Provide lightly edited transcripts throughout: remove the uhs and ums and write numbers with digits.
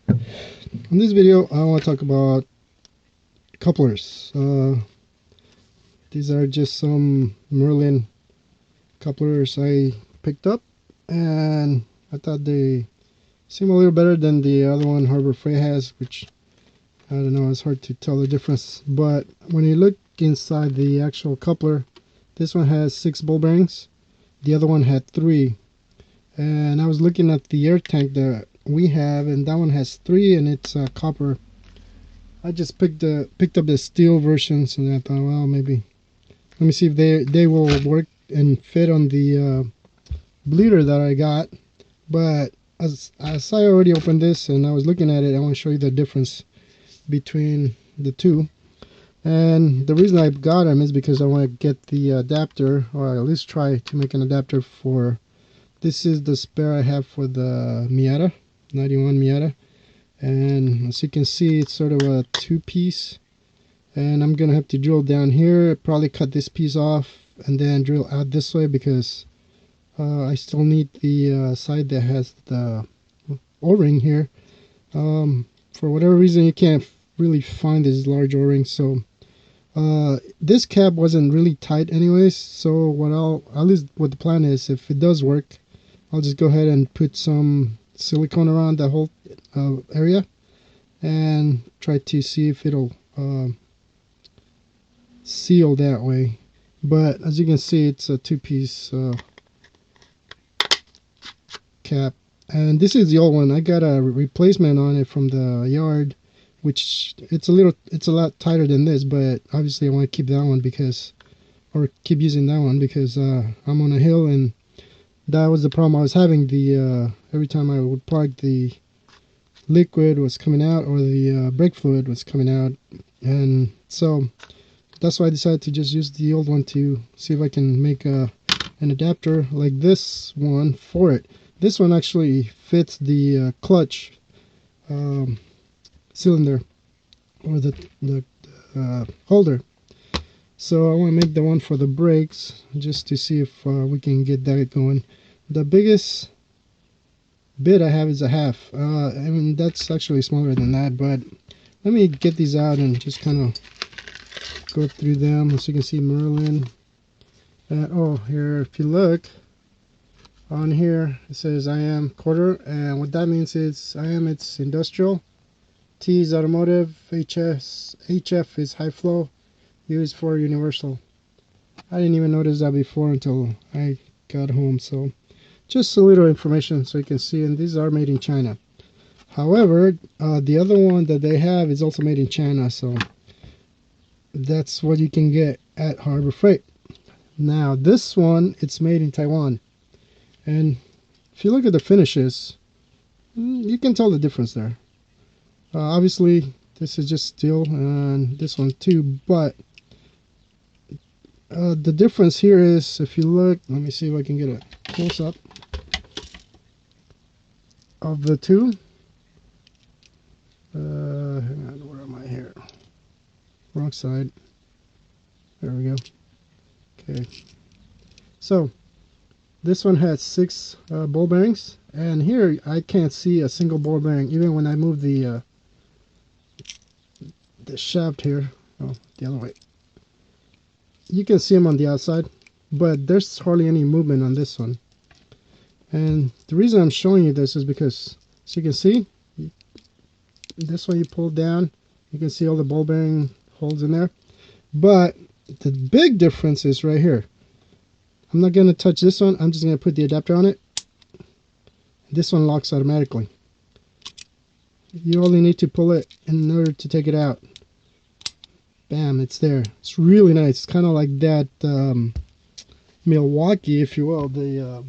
In this video, I want to talk about couplers. These are just some Merlin couplers I picked up, and I thought they seem a little better than the other one Harbor Freight has, which I don't know, it's hard to tell the difference. But when you look inside the actual coupler, this one has 6 ball bearings, the other one had 3. And I was looking at the air tank that we have, and that one has 3, and it's copper. I just picked up the steel versions, and I thought, well, maybe let me see if they will work and fit on the bleeder that I got. But as I already opened this and I was looking at it, I want to show you the difference between the two. And the reason I got them is because I want to get the adapter, or at least try to make an adapter for. This is the spare I have for the Miata 91 Miata. And as you can see, it's sort of a 2-piece, and I'm gonna have to drill down here, probably cut this piece off and then drill out this way, because I still need the side that has the o-ring here. For whatever reason, you can't really find this large o-ring, so this cap wasn't really tight anyways. So at least what the plan is, if it does work, I'll just go ahead and put some silicone around the whole area and try to see if it'll seal that way. But as you can see, it's a 2-piece cap, and this is the old one. I got a replacement on it from the yard, which it's a lot tighter than this, but obviously I want to keep that one or keep using that one because I'm on a hill, and that was the problem I was having. The every time I would park, the liquid was coming out, or the brake fluid was coming out, and so that's why I decided to just use the old one to see if I can make an adapter like this one for it. This one actually fits the clutch cylinder, or the holder. So I want to make the one for the brakes just to see if we can get that going. The biggest bit I have is a half. I mean, that's actually smaller than that, but let me get these out and just kind of go through them. As you can see, Merlin. Oh, here, if you look on here, it says I am quarter, and what that means is I am it's industrial, T is automotive, HF is high flow, U is for universal. I didn't even notice that before until I got home. So just a little information so you can see, and these are made in China. However, the other one that they have is also made in China, so that's what you can get at Harbor Freight. Now this one, it's made in Taiwan, and if you look at the finishes, you can tell the difference there. Obviously this is just steel, and this one too, but the difference here is, if you look, let me see if I can get a close-up of the two. Hang on, where am I here? Wrong side. There we go. Okay. So this one has 6 ball bearings, and here I can't see a single ball bearing, even when I move the shaft here. Oh, the other way. You can see them on the outside, but there's hardly any movement on this one. And the reason I'm showing you this is because, as you can see, this one you pull down, you can see all the ball bearing holes in there. But the big difference is right here. I'm not going to touch this one. I'm just going to put the adapter on it. This one locks automatically. You only need to pull it in order to take it out. Bam, it's there. It's really nice. It's kind of like that Milwaukee, if you will, the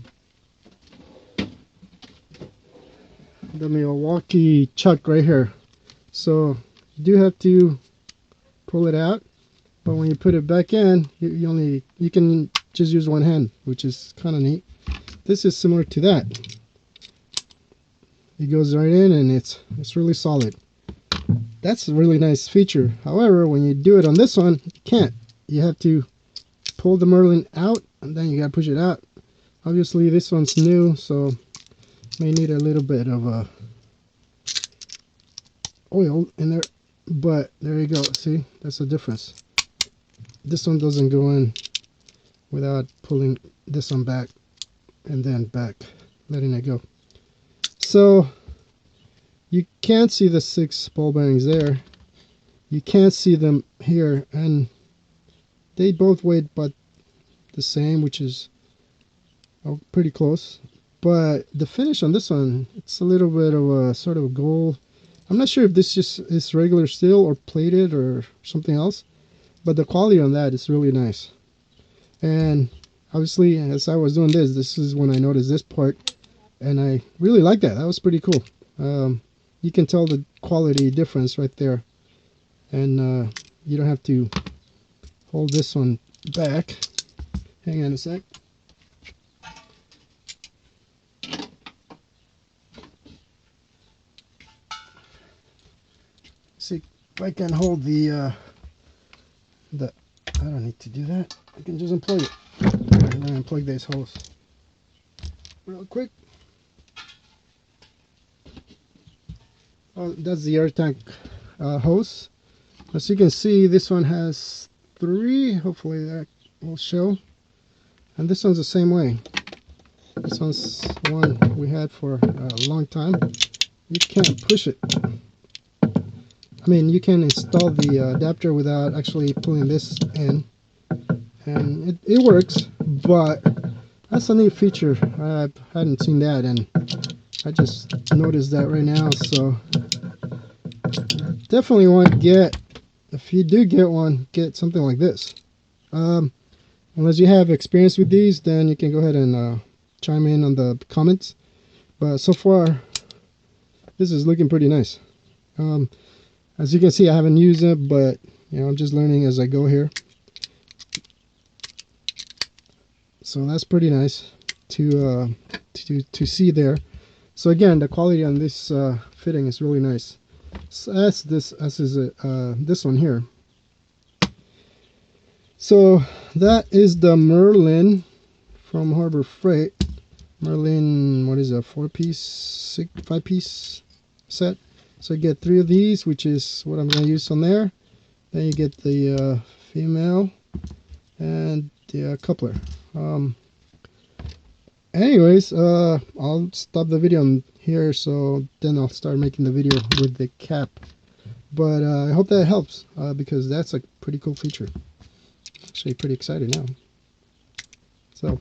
Milwaukee chuck right here. So you do have to pull it out, but when you put it back in, you can just use one hand, which is kind of neat. This is similar to that. It goes right in, and it's really solid. That's a really nice feature. However, when you do it on this one, you can't. You have to pull the Merlin out, and then you gotta push it out. Obviously this one's new, so may need a little bit of a oil in there, but there you go. See, that's the difference. This one doesn't go in without pulling this one back and then back, letting it go. So you can't see the 6 ball bearings there. You can't see them here, and they both weigh but the same, which is pretty close. But the finish on this one, it's a little bit of a sort of gold. I'm not sure if this just is regular steel or plated or something else, but the quality on that is really nice. And obviously, as I was doing this is when I noticed this part, and I really like that. That was pretty cool. You can tell the quality difference right there, and you don't have to hold this one back. Hang on a sec. See if I can hold the I don't need to do that. I can just unplug it and then unplug these hose real quick. Oh, that's the air tank hose. As you can see, this one has 3. Hopefully that will show. And this one's the same way. This one's one we had for a long time. You can't push it. I mean, you can install the adapter without actually pulling this in, and it works, but that's a neat feature. I hadn't seen that, and I just noticed that right now. So definitely want to get, if you do get one, get something like this. Unless you have experience with these, then you can go ahead and chime in on the comments. But so far, this is looking pretty nice. As you can see, I haven't used it, but I'm just learning as I go here. So that's pretty nice to see there. So again, the quality on this fitting is really nice. So as is this one here. So that is the Merlin from Harbor Freight. Merlin, what is it, 4-piece, 5-piece set. So you get 3 of these, which is what I'm going to use on there. Then you get the female and the coupler. Anyways, I'll stop the video here, so then I'll start making the video with the cap. But I hope that helps, because that's a pretty cool feature. Actually pretty excited now. So